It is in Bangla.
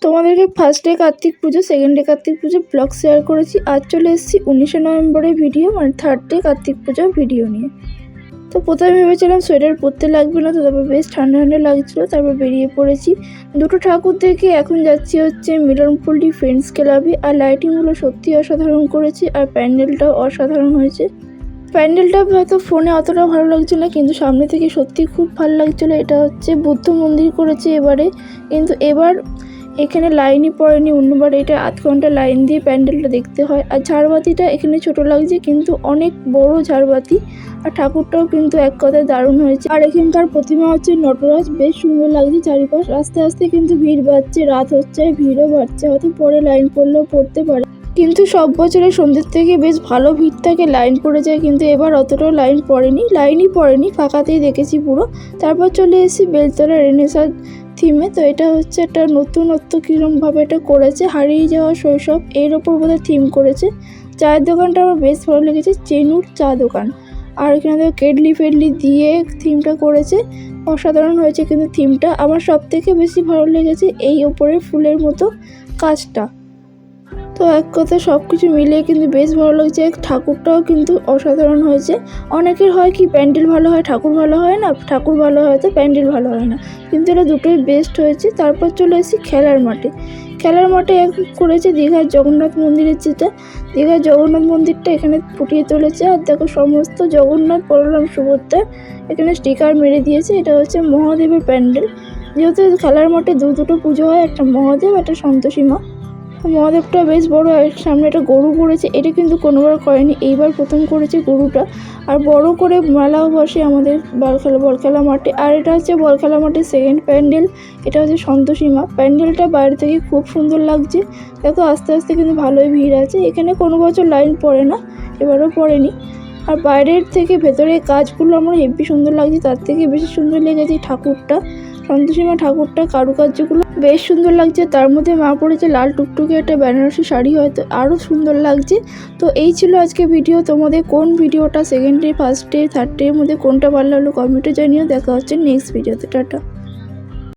তোমাদেরকে ফার্স্ট ডে কার্তিক পুজো, সেকেন্ড ডে কার্তিক পুজো ব্লগ শেয়ার করেছি। আজ চলে এসেছি 19শে নভেম্বরের ভিডিও, মানে থার্ড ডে কার্তিক পুজোর ভিডিও নিয়ে। তো প্রথমে ভেবেছিলাম সোয়েটার পরতে লাগবে না, তো তারপর বেশ ঠান্ডা ঠান্ডা লাগছিলো, তারপর বেরিয়ে পড়েছি। দুটো ঠাকুর দেখে এখন যাচ্ছি হচ্ছে মিলনপল্লী ফ্রেন্ডস ক্লাবে। আর লাইটিংগুলো সত্যি অসাধারণ করেছে, আর প্যান্ডেলটাও অসাধারণ হয়েছে। প্যান্ডেলটা হয়তো ফোনে অতটা ভালো লাগছে না, কিন্তু সামনে থেকে সত্যি খুব ভালো লাগছিলো। এটা হচ্ছে বুদ্ধ মন্দির করেছে এবারে, কিন্তু এবার এখানে লাইনই পড়েনি। অন্যবার এটা আধ ঘন্টা লাইন দিয়ে প্যান্ডেলটা দেখতে হয়। আর ঝাড়বাতিটা এখানে ছোট লাগছে, কিন্তু অনেক বড় ঝাড়বাতি। আর ঠাকুরটাও কিন্তু এক কথায় দারুণ হয়েছে। আর এখানকার প্রতিমা হচ্ছে নটরাজ, বেশ সুন্দর লাগছে চারিপাশ। আস্তে আস্তে কিন্তু ভিড় বাড়ছে, রাত হচ্ছে, ভিড়ও বাড়ছে, হয়তো পরে লাইন পড়লেও পড়তে পারে। কিন্তু সব বছরের সন্ধ্যের থেকে বেশ ভালো ভিড় থাকে, লাইন পড়ে যায়, কিন্তু এবার অতটাও লাইনই পড়েনি, ফাঁকাতেই দেখেছি পুরো। তারপর চলে এসেছি বেলতলা রেনেসাঁ থিমে। তো এটা হচ্ছে একটা নতুনত্ব কীরকমভাবে এটা করেছে, হারিয়ে যাওয়া শৈশব এর ওপর বোধহয় থিম করেছে। চায়ের দোকানটা আমার বেশ ভালো লেগেছে, চেনুর চা দোকান। আর এখানে কেটলি ফেডলি দিয়ে থিমটা করেছে, অসাধারণ হয়েছে। কিন্তু থিমটা আমার সব থেকে বেশি ভালো লেগেছে এই ওপরের ফুলের মতো কাজটা। তো এক কথায় সব কিছু মিলিয়ে কিন্তু বেশ ভালো লাগছে। ঠাকুরটাও কিন্তু অসাধারণ হয়েছে। অনেকের হয় কি প্যান্ডেল ভালো হয় ঠাকুর ভালো হয় না, ঠাকুর ভালো হয় তো প্যান্ডেল ভালো হয় না, কিন্তু এটা দুটোই বেস্ট হয়েছে। তারপর চলে এসেছি খেলার মাঠে এক করেছে দীঘার জগন্নাথ মন্দিরের, যেটা দীঘার জগন্নাথ মন্দিরটা এখানে ফুটিয়ে তুলেছে। আর দেখো সমস্ত জগন্নাথ বলরাম সুভদ্রার এখানে স্টিকার মেরে দিয়েছে। এটা হচ্ছে মহাদেবের প্যান্ডেল। যেহেতু খেলার মাঠে দুটো পুজো হয়, একটা মহাদেব একটা সন্তোষী মা। মহাদেবটা বেশ বড়, আর সামনে একটা গরু করেছে। এটা কিন্তু কোনোবার করেনি, এইবার প্রথম করেছে গরুটা। আর বড় করে মেলাও বসে আমাদের বলখেলা মাঠে। আর এটা হচ্ছে বলখেলা মাঠের সেকেন্ড প্যান্ডেল। এটা হচ্ছে সন্তোষী মা। প্যান্ডেলটা বাইরে থেকে খুব সুন্দর লাগছে। দেখো আস্তে আস্তে কিন্তু ভালোই ভিড় আছে। এখানে কোনো বছর লাইন পড়ে না, এবারও পড়েনি। আর বাইরের থেকে ভেতরের কাজগুলো আমার হেব্বি সুন্দর লাগছে। তার থেকে বেশি সুন্দর লেগেছে ঠাকুরটা, সন্তোষী মা ঠাকুরটা কারুকার্যগুলো বেশ সুন্দর লাগছে। তার মধ্যে মা পড়েছে লাল টুকটুকে একটা বেনারসি শাড়ি, হয়তো আরও সুন্দর লাগছে। তো এই ছিল আজকে ভিডিও। তোমাদের কোন ভিডিওটা second day, first day, third day এর মধ্যে কোনটা ভালো লাগলো কমেন্টে জানিও। দেখা হচ্ছে নেক্সট ভিডিওতে। টাটা।